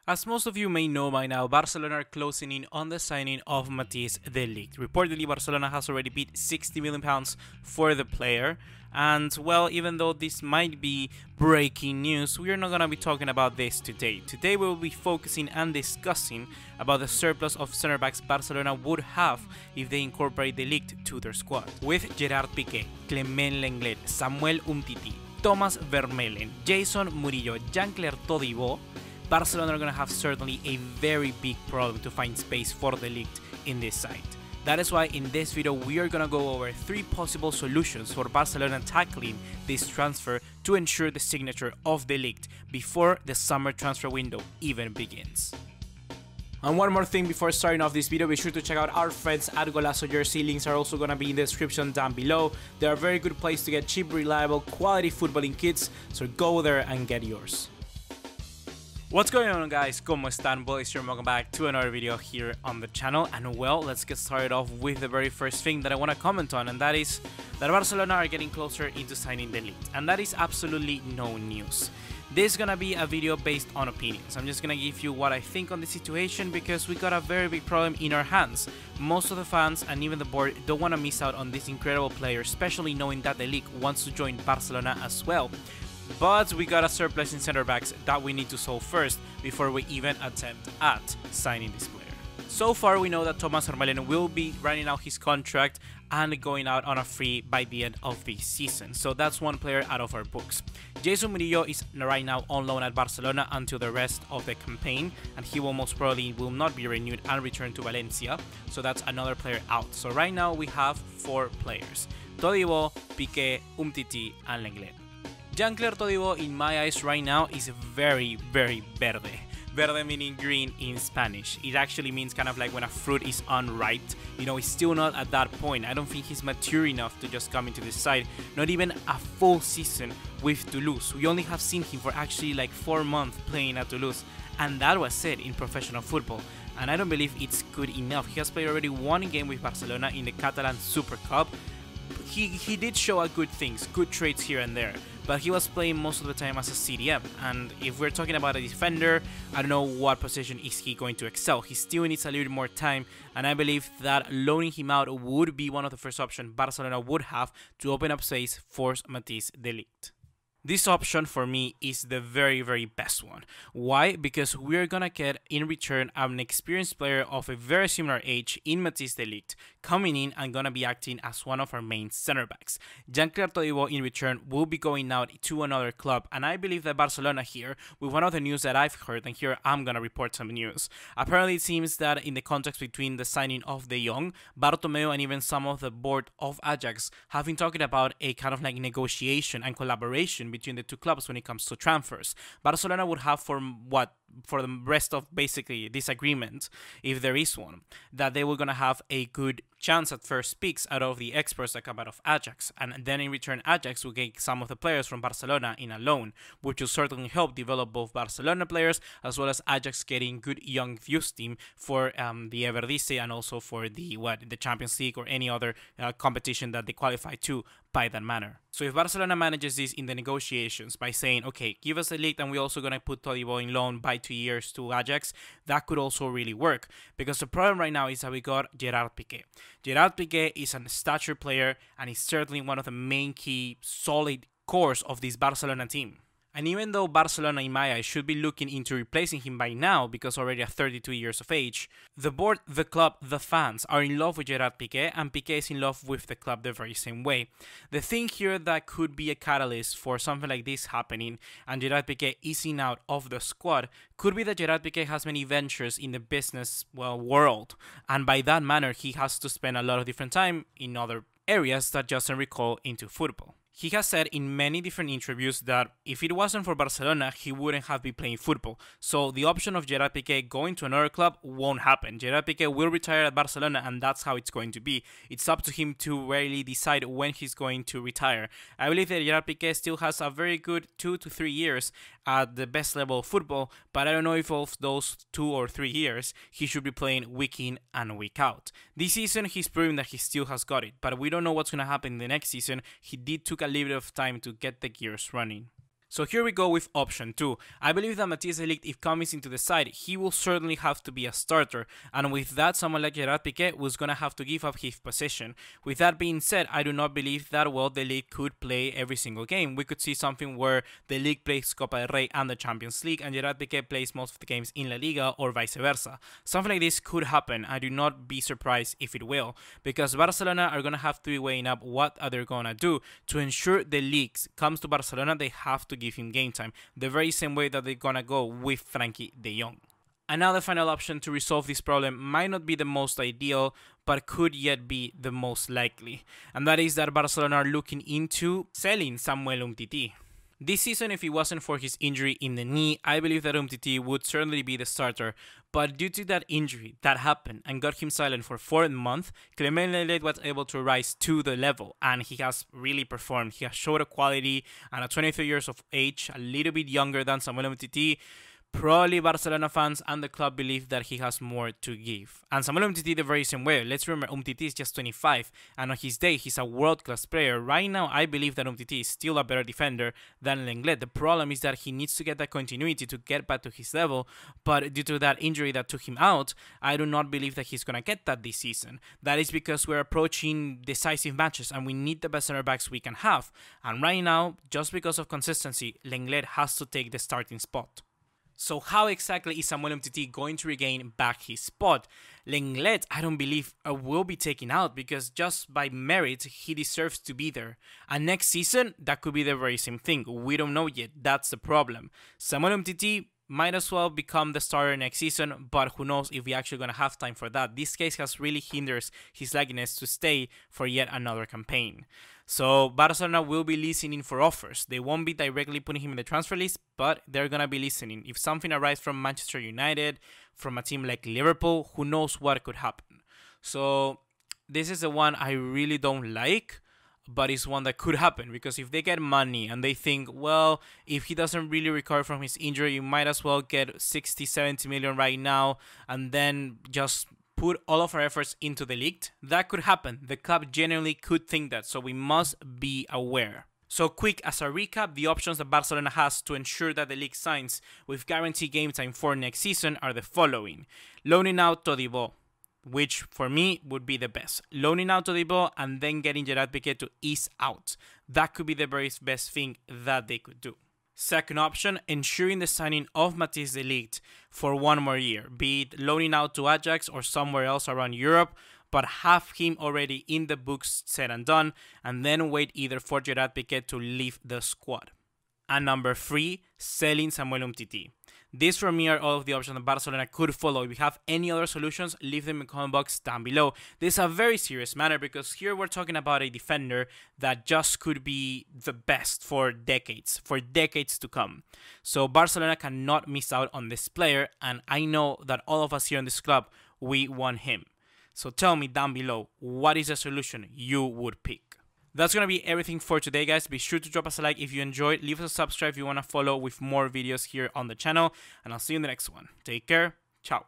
As most of you may know by now, Barcelona are closing in on the signing of Mattijs De Ligt. Reportedly, Barcelona has already paid £60 million for the player. And, well, even though this might be breaking news, we are not going to be talking about this today. Today we will be focusing and discussing about the surplus of center backs Barcelona would have if they incorporate De Ligt to their squad. With Gerard Piqué, Clement Lenglet, Samuel Umtiti, Thomas Vermeulen, Jason Murillo, Jean-Claire Todibo, Barcelona are going to have certainly a very big problem to find space for De Ligt in this side. That is why in this video we are going to go over 3 possible solutions for Barcelona tackling this transfer to ensure the signature of De Ligt before the summer transfer window even begins. And one more thing before starting off this video, be sure to check out our friends at Golazo Jersey. Links are also going to be in the description down below. They are a very good place to get cheap, reliable, quality footballing kits, so go there and get yours. What's going on, guys? ¿Cómo están, boys? Welcome back to another video here on the channel. And well, let's get started off with the very first thing that I want to comment on, and that is that Barcelona are getting closer into signing De Ligt, and that is absolutely no news. This is gonna be a video based on opinions. I'm just gonna give you what I think on the situation because we got a very big problem in our hands. Most of the fans and even the board don't want to miss out on this incredible player, especially knowing that De Ligt wants to join Barcelona as well. But we got a surplus in center backs that we need to solve first before we even attempt at signing this player. So far we know that Thomas Vermeulen will be running out his contract and going out on a free by the end of the season. So that's one player out of our books. Jason Murillo is right now on loan at Barcelona until the rest of the campaign, and he will most probably will not be renewed and return to Valencia. So that's another player out. So right now we have 4 players: Todibo, Piqué, Umtiti, and Lenglet. Jean-Claire Todibo, in my eyes right now, is very verde. Verde meaning green in Spanish. It actually means kind of like when a fruit is unripe. You know, he's still not at that point. I don't think he's mature enough to just come into this side. Not even a full season with Toulouse. We only have seen him for actually like 4 months playing at Toulouse. And that was it in professional football. And I don't believe it's good enough. He has played already 1 game with Barcelona in the Catalan Super Cup. He did show good things, good traits here and there, but he was playing most of the time as a CDM, and if we're talking about a defender, I don't know what position is he going to excel. He still needs a little bit more time, and I believe that loaning him out would be one of the first options Barcelona would have to open up space for Mattijs De Ligt. This option for me is the very best one. Why? Because we're gonna get in return an experienced player of a very similar age in Mattijs De Ligt coming in and gonna be acting as one of our main center backs. Jean-Claire Todibo in return will be going out to another club, and I believe that Barcelona here, with one of the news that I've heard, and here I'm gonna report some news. Apparently it seems that in the context between the signing of the Jong, Bartomeu and even some of the board of Ajax have been talking about a kind of like negotiation and collaboration between the 2 clubs when it comes to transfers. Barcelona would have for the rest of basically this agreement, if there is one, that they were going to have a good chance at first picks out of the experts that come out of Ajax, and then in return Ajax will get some of the players from Barcelona in a loan, which will certainly help develop both Barcelona players as well as Ajax getting good young youth team for the Eredivisie and also for the Champions League or any other competition that they qualify to by that manner. So if Barcelona manages this in the negotiations by saying, okay, give us a league and we're also going to put Todibo in loan by 2 years to Ajax, that could also really work, because the problem right now is that we got Gerard Piqué. Gerard Piqué is a stature player and is certainly one of the main key solid cores of this Barcelona team. And even though Barcelona, in my eyes, should be looking into replacing him by now because already at 32 years of age, the board, the club, the fans are in love with Gerard Piqué, and Piqué is in love with the club the very same way. The thing here that could be a catalyst for something like this happening and Gerard Piqué easing out of the squad could be that Gerard Piqué has many ventures in the business world, and by that manner he has to spend a lot of different time in other areas that doesn't recall into football. He has said in many different interviews that if it wasn't for Barcelona, he wouldn't have been playing football. So the option of Gerard Piqué going to another club won't happen. Gerard Piqué will retire at Barcelona, and that's how it's going to be. It's up to him to really decide when he's going to retire. I believe that Gerard Piqué still has a very good 2 to 3 years at the best level of football, but I don't know if of those 2 or 3 years he should be playing week in and week out. This season he's proven that he still has got it, but we don't know what's going to happen in the next season. He did took a little bit of time to get the gears running. So here we go with option 2. I believe that Mattijs De Ligt, if comes into the side, he will certainly have to be a starter, and with that, someone like Gerard Piqué was going to have to give up his position. With that being said, I do not believe that De Ligt could play every single game. We could see something where De Ligt plays Copa del Rey and the Champions League, and Gerard Piqué plays most of the games in La Liga, or vice versa. Something like this could happen. I do not be surprised if it will, because Barcelona are going to have to be weighing up what are they going to do to ensure De Ligt comes to Barcelona. They have to give him game time, the very same way that they're gonna go with Frankie de Jong. And now the final option to resolve this problem might not be the most ideal, but could yet be the most likely, and that is that Barcelona are looking into selling Samuel Umtiti. This season, if it wasn't for his injury in the knee, I believe that Umtiti would certainly be the starter, but due to that injury that happened and got him silent for 4 months, Clement Lenglet was able to rise to the level, and he has really performed. He has showed a quality, and at 23 years of age, a little bit younger than Samuel Umtiti, probably Barcelona fans and the club believe that he has more to give. And Samuel Umtiti the very same way. Let's remember, Umtiti is just 25, and on his day, he's a world-class player. Right now, I believe that Umtiti is still a better defender than Lenglet. The problem is that he needs to get that continuity to get back to his level, but due to that injury that took him out, I do not believe that he's going to get that this season. That is because we're approaching decisive matches, and we need the best center backs we can have. And right now, just because of consistency, Lenglet has to take the starting spot. So how exactly is Samuel Umtiti going to regain back his spot? Lenglet, I don't believe, will be taken out because just by merit, he deserves to be there. And next season, that could be the very same thing. We don't know yet. That's the problem. Samuel Umtiti might as well become the starter next season, but who knows if we're actually going to have time for that. This case has really hindered his likeness to stay for yet another campaign. So Barcelona will be listening for offers. They won't be directly putting him in the transfer list, but they're going to be listening. If something arrives from Manchester United, from a team like Liverpool, who knows what could happen. So this is the one I really don't like, but it's one that could happen, because if they get money and they think, well, if he doesn't really recover from his injury, you might as well get 60-70 million right now and then just put all of our efforts into the league. That could happen. The club genuinely could think that, so we must be aware. So quick as a recap, the options that Barcelona has to ensure that the league signs with guaranteed game time for next season are the following. Loaning out Todibo, which for me would be the best. Loaning out Todibo and then getting Gerard Piqué to ease out. That could be the very best thing that they could do. Second option, ensuring the signing of Mattijs De Ligt for 1 more year, be it loaning out to Ajax or somewhere else around Europe, but have him already in the books said and done, and then wait either for Gerard Piqué to leave the squad. And number 3, selling Samuel Umtiti. These for me are all of the options that Barcelona could follow. If you have any other solutions, leave them in the comment box down below. This is a very serious matter because here we're talking about a defender that just could be the best for decades to come. So Barcelona cannot miss out on this player, and I know that all of us here in this club, we want him. So tell me down below, what is the solution you would pick? That's going to be everything for today, guys. Be sure to drop us a like if you enjoyed. Leave us a subscribe if you want to follow with more videos here on the channel. And I'll see you in the next one. Take care. Ciao.